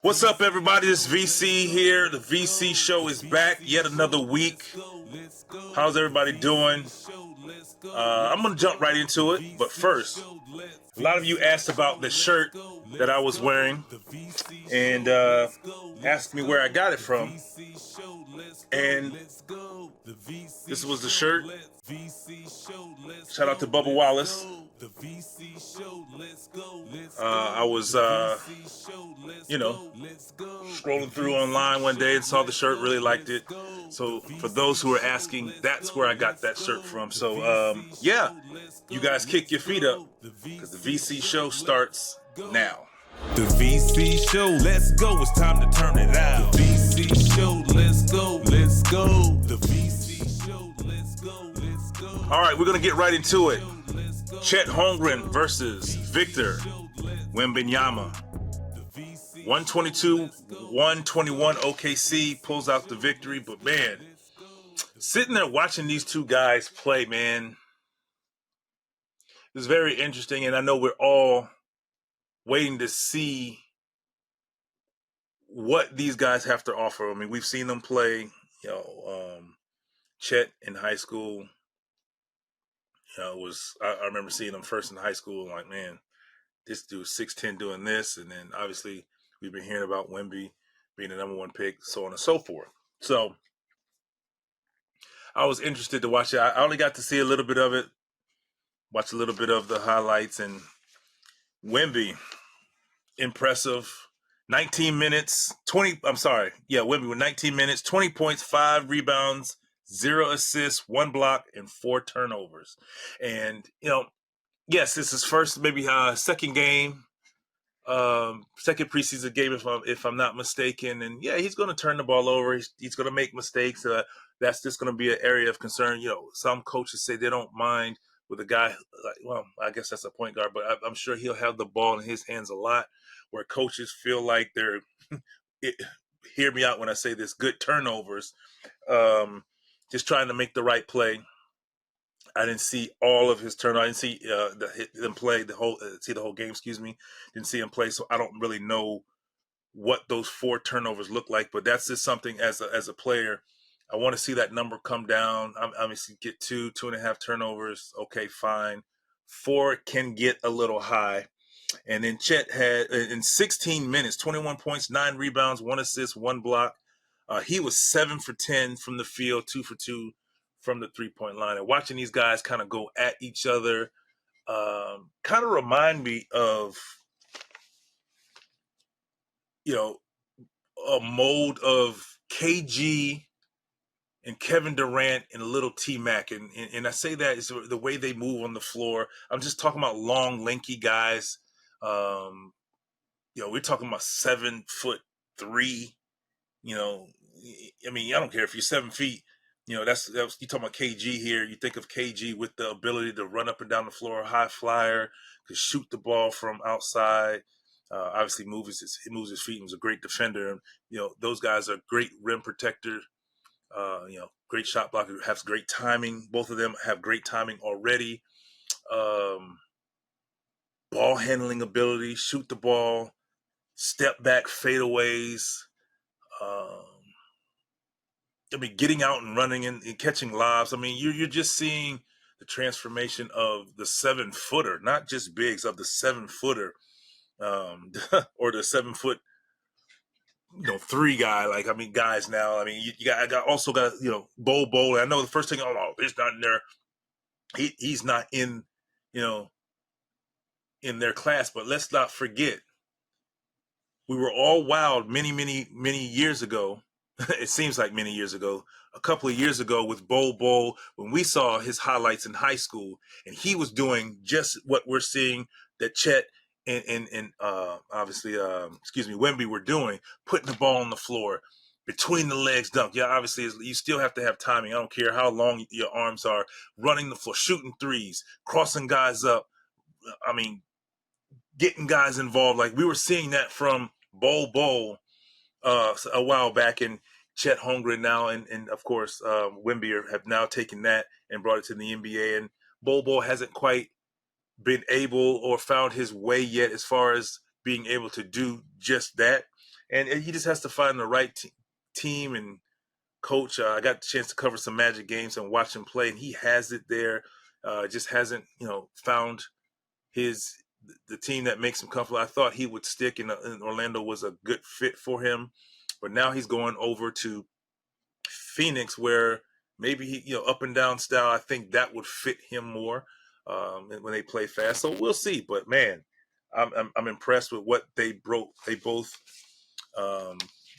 What's up, everybody? This is VC here. The VC show is back. Yet another week. How's everybody doing? I'm going to jump right into it. But first, a lot of you asked about the shirt that I was wearing and asked me where I got it from. And this was the shirt. Shout out to Bubba Wallace. I was, scrolling through online one day and saw the shirt, really liked it. So for those who are asking, that's where I got that shirt from. So, yeah, you guys kick your feet up because the VC show starts now. The VC show, let's go. It's time to turn it out. The VC show, let's go. Let's go. The VC show, let's go. Let's go. All right, we're going to get right into it. Chet Holmgren versus Victor Wembanyama. 122-121 OKC pulls out the victory. But, man, sitting there watching these two guys play, man, it's very interesting. And I know we're all waiting to see what these guys have to offer. I mean, we've seen them play, Chet in high school. I remember seeing him first in high school and like, man, this dude's 6'10" doing this. And then obviously we've been hearing about Wemby being the number one pick, so on and so forth. So I was interested to watch it. I only got to see a little bit of it, watch a little bit of the highlights, and Wemby, impressive. 19 minutes, Wemby with 19 minutes, 20 points, 5 rebounds, 0 assists, 1 block, and 4 turnovers. And, yes, this is first, maybe second game, second preseason game, if I'm not mistaken. And yeah, he's going to turn the ball over. He's going to make mistakes. That's just going to be an area of concern. Some coaches say they don't mind with a guy I guess that's a point guard, but I'm sure he'll have the ball in his hands a lot, where coaches feel like they're hear me out when I say this, good turnovers, just trying to make the right play. I didn't see all of his turnovers. I didn't see them play the whole game. Didn't see him play, so I don't really know what those 4 turnovers look like. But that's just something as a player, I want to see that number come down. Obviously, get 2.5 turnovers. Okay, fine. 4 can get a little high. And then Chet had, in 16 minutes, 21 points, 9 rebounds, 1 assist, 1 block. He was 7 for 10 from the field, 2 for 2 from the 3-point line. And watching these guys kind of go at each other kind of remind me of, a mold of KG and Kevin Durant and a little T-Mac. And I say that is the way they move on the floor. I'm just talking about long, lanky guys. We're talking about 7'3". I don't care if you're 7 feet. That's you talking about KG here. You think of KG with the ability to run up and down the floor, high flyer, could shoot the ball from outside. Obviously, moves his feet. And was a great defender. And, those guys are great rim protectors. Great shot blocker, has great timing. Both of them have great timing already. Ball handling ability, shoot the ball, step back fadeaways. Getting out and running and catching lobs. You're just seeing the transformation of the 7-footer, not just bigs, of the 7-footer, or the 7-foot, 3 guy. Guys now. I also got Bol. I know the first thing, he's not in there. He's not in, in their class. But let's not forget, we were all wowed many, many, many years ago. It seems like many years ago, a couple of years ago with Bol, when we saw his highlights in high school, and he was doing just what we're seeing that Chet and obviously, Wemby were doing, putting the ball on the floor, between the legs dunk. Yeah, obviously, you still have to have timing. I don't care how long your arms are, running the floor, shooting threes, crossing guys up. Getting guys involved. Like we were seeing that from Bol a while back, and Chet Holmgren now, and of course Wemby have now taken that and brought it to the NBA. And Bol hasn't quite been able or found his way yet as far as being able to do just that. and he just has to find the right team and coach. I got the chance to cover some Magic games and watch him play, and he has it there. Just hasn't, found the team that makes him comfortable. I thought he would stick, and Orlando was a good fit for him, but now he's going over to Phoenix, where maybe he, up and down style. I think that would fit him more when they play fast. So we'll see. But man, I'm impressed with what they both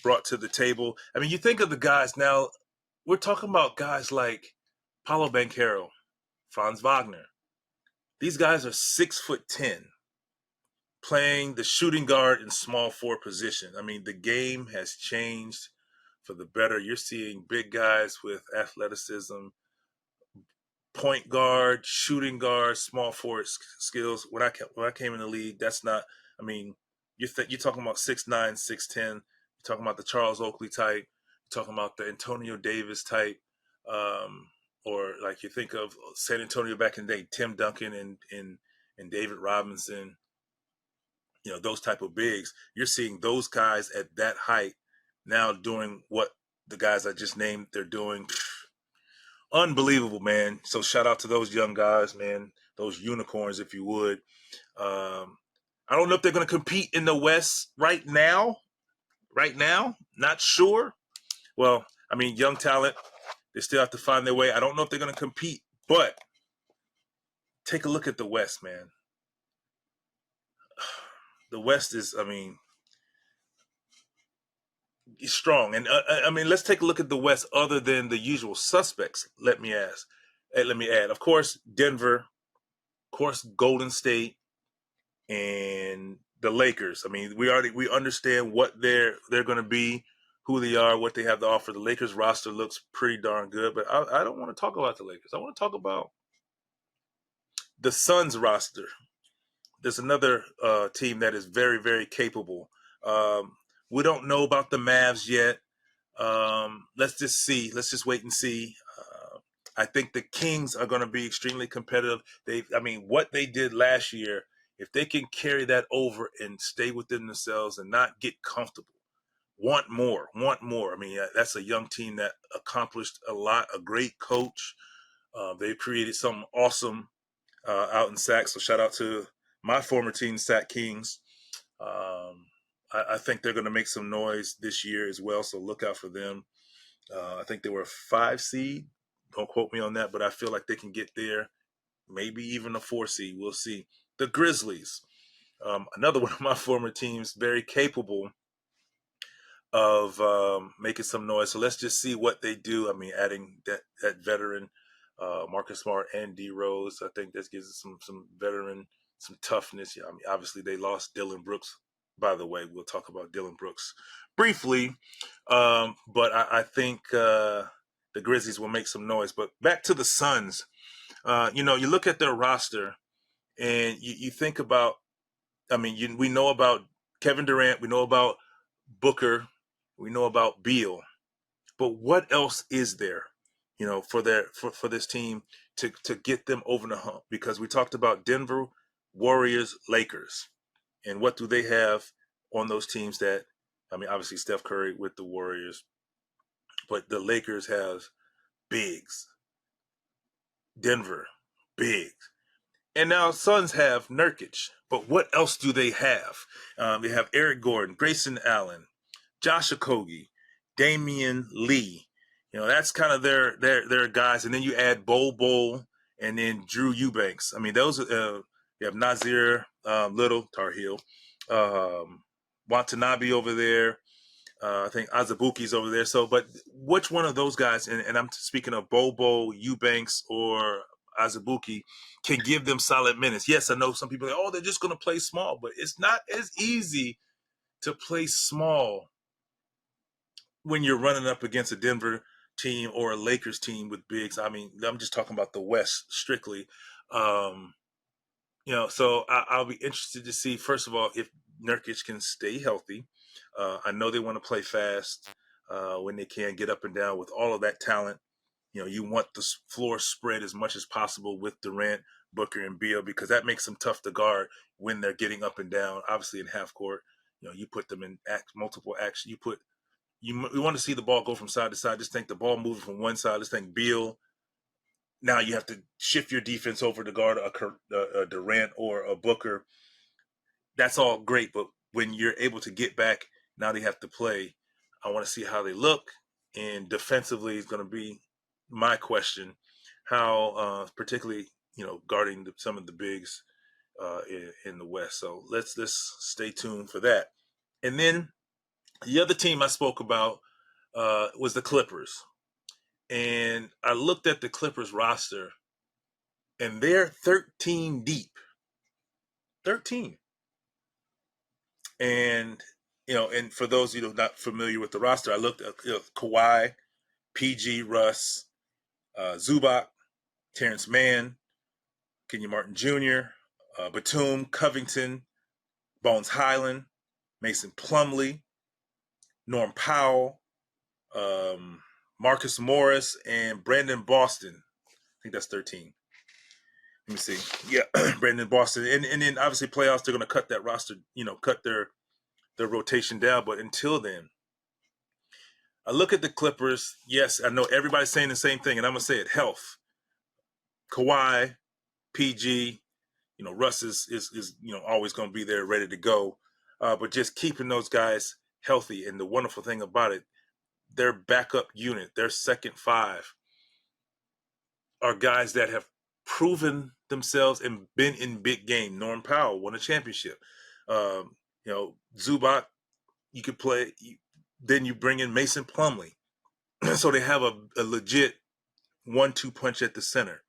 brought to the table. I mean, you think of the guys now. We're talking about guys like Paolo Banchero, Franz Wagner. These guys are 6'10", playing the shooting guard and small forward position. I mean, the game has changed for the better. You're seeing big guys with athleticism, point guard, shooting guard, small forward skills. When I came in the league, that's not. I mean, you're talking about 6'9", 6'10". You're talking about the Charles Oakley type. You're talking about the Antonio Davis type, or like you think of San Antonio back in the day, Tim Duncan and David Robinson. Those type of bigs. You're seeing those guys at that height now doing what the guys I just named they're doing. Unbelievable, man. So shout out to those young guys, man. Those unicorns, if you would. I don't know if they're going to compete in the West right now. Not sure. Well, I mean, young talent, they still have to find their way. I don't know if they're going to compete, but take a look at the West, man. The West is, strong. And let's take a look at the West other than the usual suspects. Let me add. Of course, Denver, of course, Golden State, and the Lakers. I mean, we understand what they're going to be, who they are, what they have to offer. The Lakers roster looks pretty darn good, but I don't want to talk about the Lakers. I want to talk about the Suns roster. There's another team that is very, very capable. We don't know about the Mavs yet. Let's just see. Let's just wait and see. I think the Kings are going to be extremely competitive. What they did last year, if they can carry that over and stay within themselves and not get comfortable, want more. I mean, that's a young team that accomplished a lot, a great coach. They've created something awesome out in Sac. So shout out to my former team, Sac Kings. I think they're going to make some noise this year as well, so look out for them. I think they were a 5 seed. Don't quote me on that, but I feel like they can get there, maybe even a 4 seed. We'll see. The Grizzlies, another one of my former teams, very capable of making some noise. So let's just see what they do. I mean, adding that veteran, Marcus Smart and D Rose, I think that gives us some veteran, some toughness. I mean, obviously they lost Dillon Brooks. By the way, we'll talk about Dillon Brooks briefly, but I think the Grizzlies will make some noise. But back to the Suns, you look at their roster and you think about, we know about Kevin Durant, we know about Booker, we know about Beal, but what else is there, for this team to get them over the hump? Because we talked about Denver, Warriors, Lakers. And what do they have on those teams that, obviously Steph Curry with the Warriors, but the Lakers have bigs. Denver, bigs. And now Suns have Nurkic. But what else do they have? They have Eric Gordon, Grayson Allen, Josh Okogie, Damian Lee. That's kind of their guys. And then you add Bol and then Drew Eubanks. Those you have Nazir Little, Tar Heel, Watanabe over there. I think Azubuike's over there. So, but which one of those guys, and I'm speaking of Bobo, Eubanks, or Azubuike, can give them solid minutes? Yes, I know some people are they're just going to play small, but it's not as easy to play small when you're running up against a Denver team or a Lakers team with bigs. I'm just talking about the West strictly. So I'll be interested to see, first of all, if Nurkic can stay healthy. I know they want to play fast when they can, get up and down with all of that talent. You want the floor spread as much as possible with Durant, Booker, and Beal, because that makes them tough to guard when they're getting up and down, obviously in half court. You put them in multiple action. You want to see the ball go from side to side. Just think the ball moving from one side. Just think Beal. Now you have to shift your defense over to guard a Durant or a Booker. That's all great, but when you're able to get back, now they have to play. I want to see how they look, and defensively is going to be my question. How, particularly, guarding some of the bigs in the West. So let's stay tuned for that. And then the other team I spoke about was the Clippers. And I looked at the Clippers roster, and they're 13 deep. 13. And, and for those not familiar with the roster, I looked at Kawhi, PG, Russ, Zubac, Terrence Mann, Kenya Martin Jr., Batum, Covington, Bones Highland, Mason Plumlee, Norm Powell, Marcus Morris, and Brandon Boston. I think that's 13. Let me see. Yeah, Brandon Boston. And then obviously playoffs, they're going to cut that roster, cut their rotation down. But until then, I look at the Clippers. Yes, I know everybody's saying the same thing, and I'm going to say it. Health. Kawhi, PG, Russ is always going to be there ready to go. But just keeping those guys healthy. And the wonderful thing about it, their backup unit, their second five, are guys that have proven themselves and been in big game. Norm Powell won a championship. Zubac, you could play. Then you bring in Mason Plumlee. So they have a legit 1-2 punch at the center.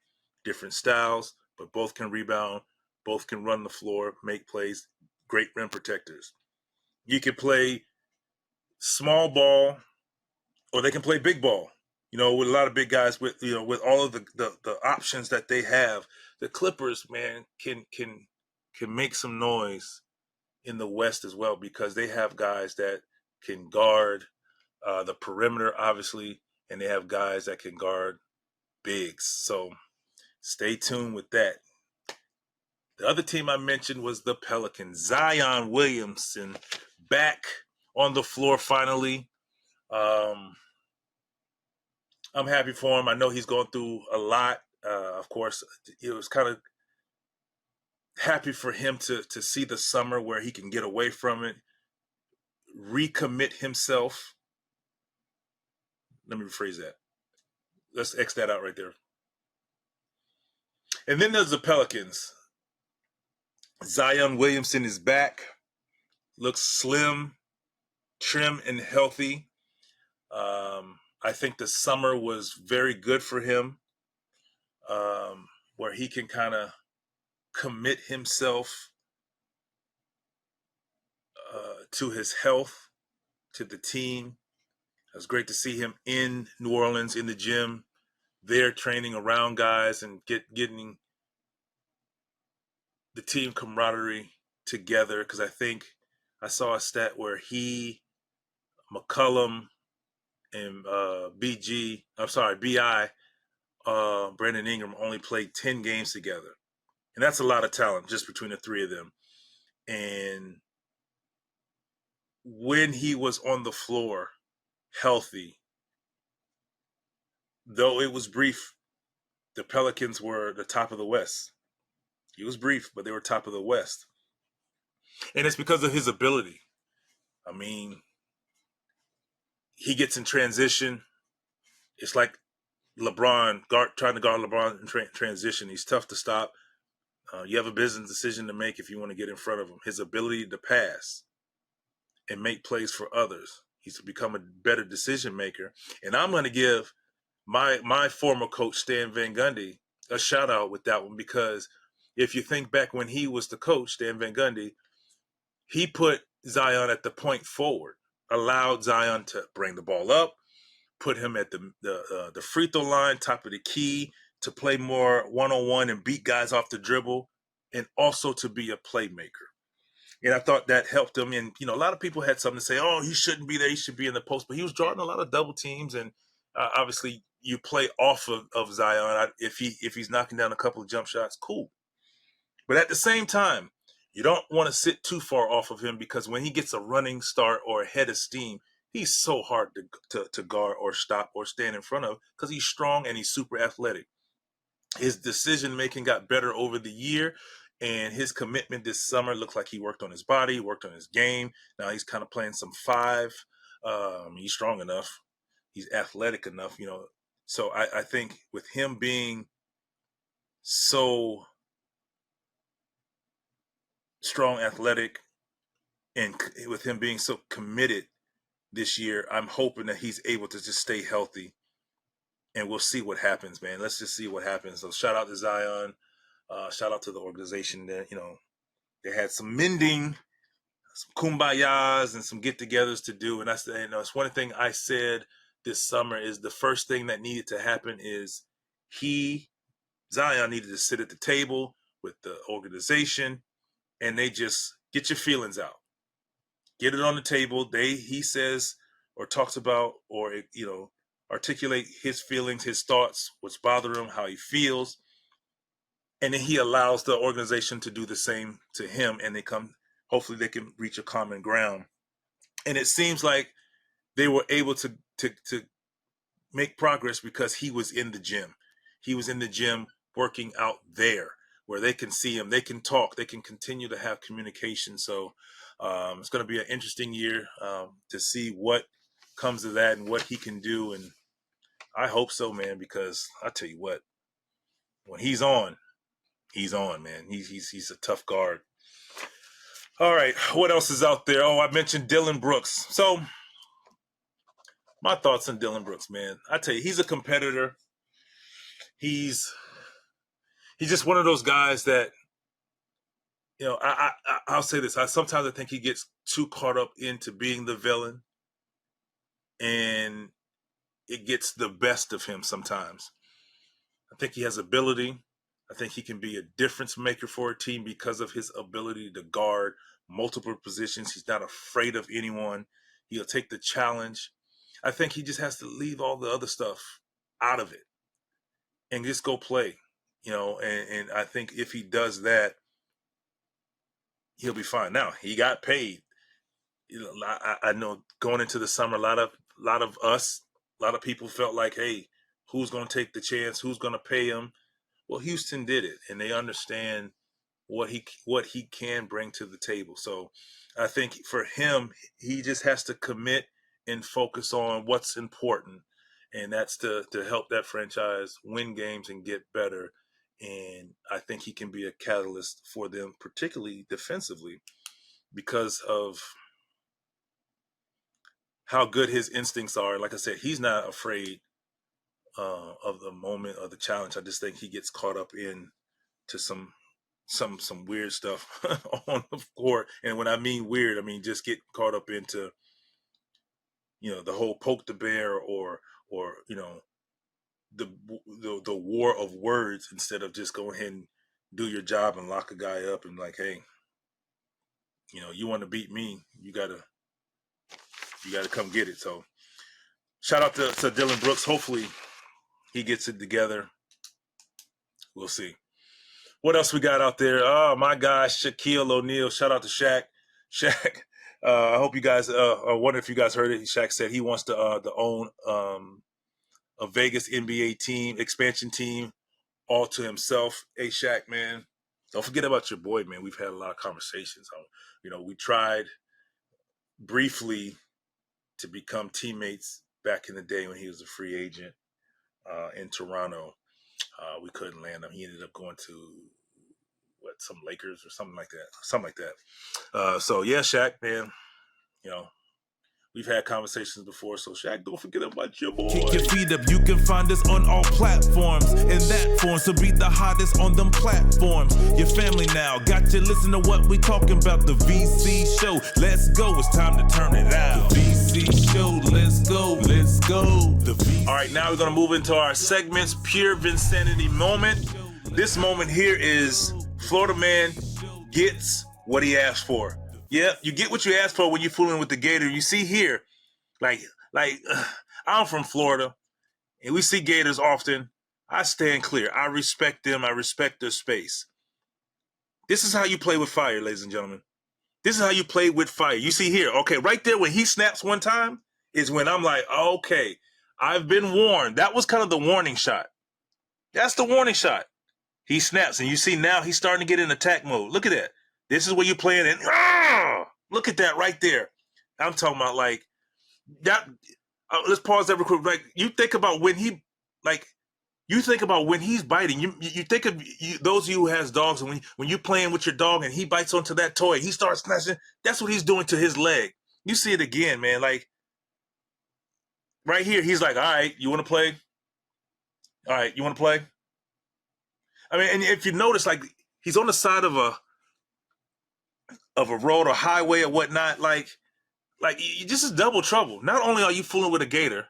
Different styles, but both can rebound, both can run the floor, make plays, great rim protectors. You can play small ball, or they can play big ball. With a lot of big guys, with all of the options that they have, the Clippers, man, can make some noise in the West as well, because they have guys that can guard the perimeter, obviously, and they have guys that can guard bigs. So stay tuned with that. The other team I mentioned was the Pelicans. Zion Williamson back on the floor finally. I'm happy for him. I know he's going through a lot. Of course, it was kind of happy for him to see the summer where he can get away from it, recommit himself. Let me rephrase that. Let's X that out right there. And then there's the Pelicans. Zion Williamson is back. Looks slim, trim, and healthy. I think the summer was very good for him, where he can kind of commit himself to his health, to the team. It was great to see him in New Orleans in the gym, there training around guys and getting the team camaraderie together. Because I think I saw a stat where he, McCollum, and BI, Brandon Ingram only played 10 games together. And that's a lot of talent just between the three of them. And when he was on the floor, healthy, though it was brief, the Pelicans were the top of the West. It was brief, but they were top of the West. And it's because of his ability. I mean, he gets in transition. It's like LeBron trying to guard LeBron in transition. He's tough to stop. You have a business decision to make if you want to get in front of him. His ability to pass and make plays for others. He's become a better decision maker. And I'm going to give my former coach, Stan Van Gundy, a shout out with that one, because if you think back when he was the coach, Stan Van Gundy, he put Zion at the point forward, allowed Zion to bring the ball up, put him at the free throw line, top of the key, to play more one-on-one and beat guys off the dribble, and also to be a playmaker. And I thought that helped him. And, a lot of people had something to say, oh, he shouldn't be there, he should be in the post. But he was drawing a lot of double teams, and obviously you play off of Zion. If he's knocking down a couple of jump shots, cool. But at the same time, You don't want to sit too far off of him because when he gets a running start or a head of steam, he's so hard to guard or stop or stand in front of because he's strong and he's super athletic. His decision making got better over the year, and his commitment this summer looked like he worked on his body, worked on his game. Now he's kind of playing some five. He's strong enough. He's athletic enough, So I think with him being so strong, athletic, and with him being so committed this year, I'm hoping that he's able to just stay healthy, and we'll see what happens, man. Let's just see what happens. So shout out to Zion. Shout out to the organization that, they had some mending, some kumbayas, and some get-togethers to do. And it's one thing I said this summer is the first thing that needed to happen is Zion needed to sit at the table with the organization, and they just get your feelings out. Get it on the table. He says or talks about or, articulate his feelings, his thoughts, what's bothering him, how he feels. And then he allows the organization to do the same to him, and hopefully they can reach a common ground. And it seems like they were able to make progress because he was in the gym. He was in the gym working out there where they can see him, they can talk, they can continue to have communication. So it's going to be an interesting year to see what comes of that and what he can do. And I hope so, man, because I tell you what, when he's on, man. He's a tough guard. All right, what else is out there? Oh, I mentioned Dillon Brooks. So my thoughts on Dillon Brooks, man. I tell you, he's a competitor. He's just one of those guys that, I'll say this. Sometimes I think he gets too caught up into being the villain, and it gets the best of him sometimes. I think he has ability. I think he can be a difference maker for a team because of his ability to guard multiple positions. He's not afraid of anyone. He'll take the challenge. I think he just has to leave all the other stuff out of it and just go play, and I think if he does that, he'll be fine. Now, he got paid. I know going into the summer, a lot of people felt like, hey, who's going to take the chance? Who's going to pay him? Well, Houston did it, and they understand what he can bring to the table. So I think for him, he just has to commit and focus on what's important, and that's to help that franchise win games and get better. And I think he can be a catalyst for them, particularly defensively, because of how good his instincts are. Like I said, he's not afraid of the moment or the challenge. I just think he gets caught up in to some weird stuff on the court. And when I mean weird, I mean just get caught up into, the whole poke the bear or the war of words instead of just go ahead and do your job and lock a guy up and like, hey, you want to beat me, you gotta come get it. So shout out to Dillon Brooks. Hopefully he gets it together. We'll see. What else we got out there? Oh, my gosh, Shaquille O'Neal. Shout out to Shaq. Shaq, I hope you guys, I wonder if you guys heard it. Shaq said he wants to own a Vegas NBA team, expansion team, all to himself. Hey, Shaq, man, don't forget about your boy, man. We've had a lot of conversations. We tried briefly to become teammates back in the day when he was a free agent in Toronto. We couldn't land him. He ended up going to some Lakers or something like that. So yeah, Shaq, man, we've had conversations before. So Shaq, don't forget about your boy. Kick your feet up, you can find us on all platforms. In that form, so be the hottest on them platforms. Your family now, got you listen to what we talking about. The VC show, let's go, it's time to turn it out. The VC show, let's go. All right, now we're gonna move into our segments. Pure Vinsanity moment. This moment here is Florida man gets what he asked for. Yeah, you get what you asked for when you're fooling with the Gator. You see here, I'm from Florida, and we see Gators often. I stand clear. I respect them. I respect their space. This is how you play with fire, ladies and gentlemen. This is how you play with fire. You see here, okay, right there when he snaps one time is when I'm like, okay, I've been warned. That was kind of the warning shot. That's the warning shot. He snaps, and you see now he's starting to get in attack mode. Look at that. This is where you're playing in. Look at that right there. I'm talking about like that. Let's pause that real quick. Like you think about when he, like you think about when he's biting. You think of those of you who has dogs, and when you playing with your dog and he bites onto that toy, he starts snatching. That's what he's doing to his leg. You see it again, man. Like right here, he's like, all right, you want to play? All right, you want to play? I mean, and if you notice, like he's on the side of a road or highway or whatnot, like you just is double trouble. Not only are you fooling with a gator,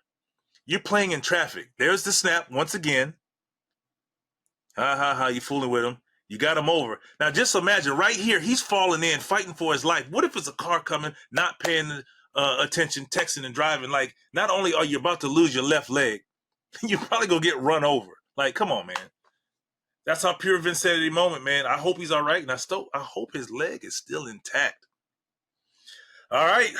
you're playing in traffic. There's the snap once again. You fooling with him. You got him over. Now just imagine right here, he's falling in, fighting for his life. What if it's a car coming, not paying attention, texting and driving? Like, not only are you about to lose your left leg, you're probably going to get run over. Like, come on, man. That's our Pure Vinsanity moment, man. I hope he's all right, and I hope his leg is still intact. All right.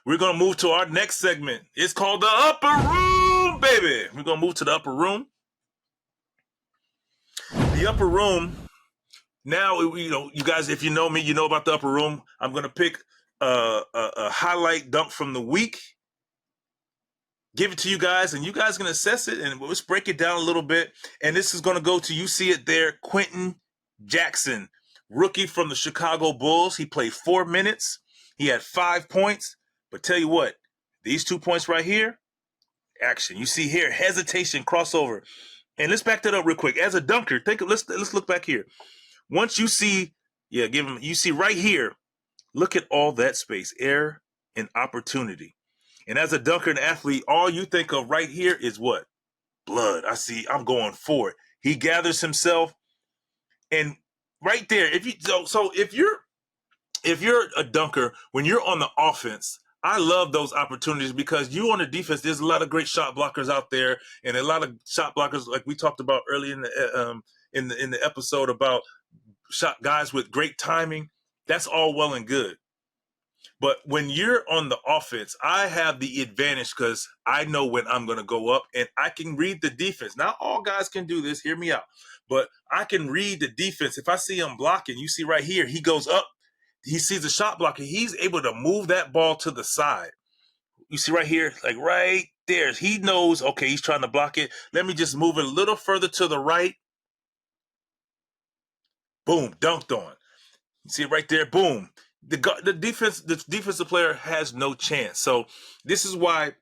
We're going to move to our next segment. It's called the Upper Room, baby. We're going to move to the Upper Room. The Upper Room, now, you guys, if you know me, you know about the Upper Room. I'm going to pick a highlight dunk from the week, give it to you guys, and you guys can assess it, and let's break it down a little bit. And this is going to go to, you see it there, Quenton Jackson, rookie from the Chicago Bulls. He played 4 minutes. He had 5 points. But tell you what, these 2 points right here, action. You see here, hesitation, crossover. And let's back that up real quick. As a dunker, let's look back here. Once you see, you see right here, look at all that space, air and opportunity. And as a dunker and athlete, all you think of right here is what? Blood. I'm going for it. He gathers himself, and right there, if you're a dunker, when you're on the offense, I love those opportunities because you on the defense, there's a lot of great shot blockers out there, and a lot of shot blockers like we talked about earlier in the episode about shot guys with great timing. That's all well and good. But when you're on the offense, I have the advantage because I know when I'm going to go up and I can read the defense. Not all guys can do this. Hear me out. But I can read the defense. If I see him blocking, you see right here, he goes up. He sees the shot blocker. He's able to move that ball to the side. You see right here, like right there. He knows, okay, he's trying to block it. Let me just move it a little further to the right. Boom, dunked on. You see it right there, boom. The defensive player has no chance. So this is why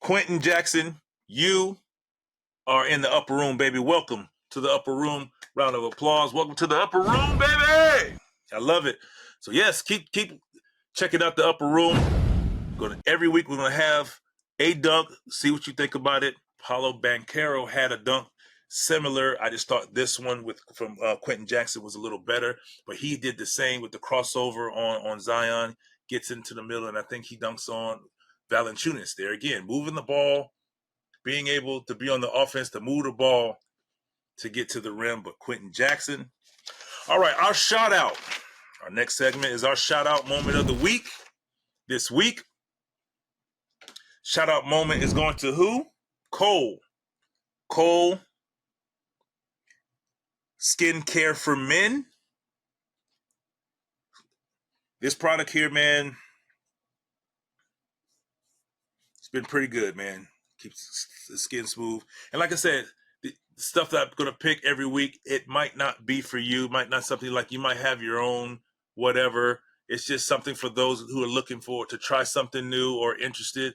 Quenton Jackson, you are in the Upper Room, baby. Welcome to the Upper Room. Round of applause. Welcome to the Upper Room, baby. I love it. So yes, keep checking out the Upper Room. Every week we're gonna have a dunk. See what you think about it. Paulo Banchero had a dunk similar. I just thought this one from Quenton Jackson was a little better, but he did the same with the crossover on Zion, gets into the middle, and I think he dunks on Valanciunas there again, moving the ball, being able to be on the offense to move the ball to get to the rim. But Quenton Jackson. All right, our shout out. Our next segment is our shout out moment of the week. This week, shout out moment is going to who? Cole Skincare for Men. This product here, man, it's been pretty good, man. Keeps the skin smooth. And like I said, the stuff that I'm going to pick every week, it might not be for you. Might not something like you might have your own whatever. It's just something for those who are looking to try something new or interested.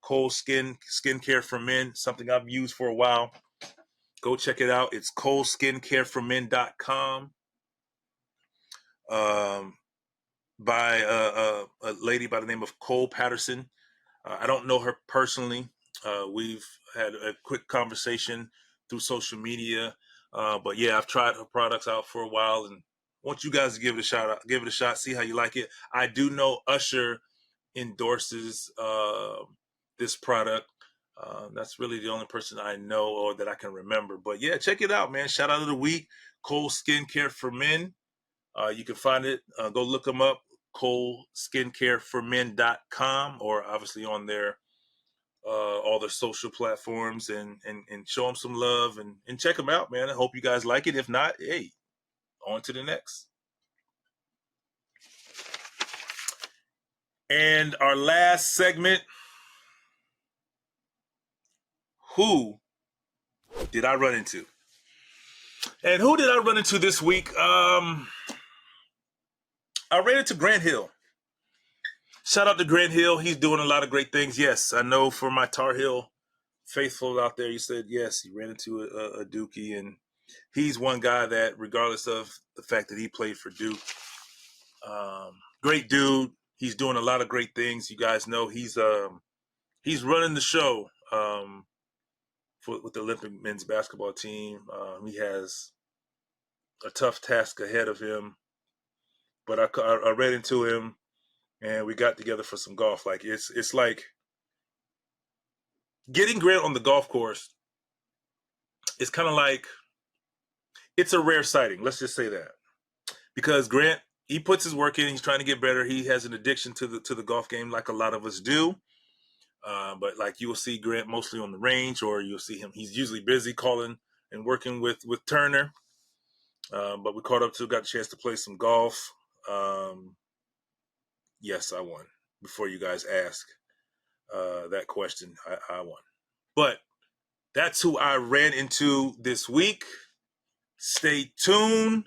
Cole Skincare for Men, something I've used for a while. Go check it out. It's coleskincareformen.com. By a lady by the name of Cole Patterson. I don't know her personally. We've had a quick conversation through social media. But yeah, I've tried her products out for a while and want you guys to give it a shot. Give it a shot. See how you like it. I do know Usher endorses this product. That's really the only person I know or that I can remember. But yeah, check it out, man. Shout out of the week, Cole Skincare for Men. You can find it. Go look them up, ColeSkincareForMen.com, or obviously on their all their social platforms, and show them some love and check them out, man. I hope you guys like it. If not, hey, on to the next. And our last segment, who did I run into? And who did I run into this week? I ran into Grant Hill. Shout out to Grant Hill. He's doing a lot of great things. Yes, I know for my Tar Heel faithful out there, you said, yes, he ran into a Dookie. And he's one guy that, regardless of the fact that he played for Duke, great dude. He's doing a lot of great things. You guys know he's running the show with the Olympic men's basketball team. He has a tough task ahead of him. But I ran into him, and we got together for some golf. Like it's like getting Grant on the golf course. It's kind of like it's a rare sighting. Let's just say that, because Grant, he puts his work in. He's trying to get better. He has an addiction to the golf game, like a lot of us do. But like you will see Grant mostly on the range, or you'll see him. He's usually busy calling and working with Turner. But we caught up got a chance to play some golf. Yes, I won. Before you guys ask that question, I won. But that's who I ran into this week. Stay tuned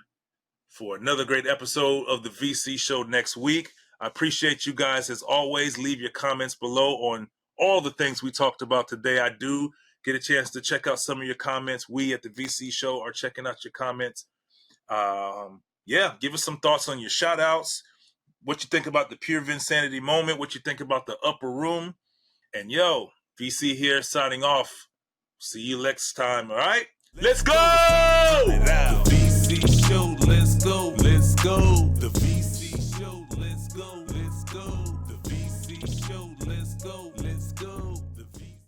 for another great episode of the VC Show next week. I appreciate you guys as always. Leave your comments below on all the things we talked about today. I do get a chance to check out some of your comments. We at the VC Show are checking out your comments. Give us some thoughts on your shout-outs, what you think about the Pure Vinsanity moment, what you think about the upper room. And VC here signing off. See you next time, all right? Let's go! The VC Show, let's go, let's go. The VC Show, let's go, let's go. The VC Show, let's go, let's go.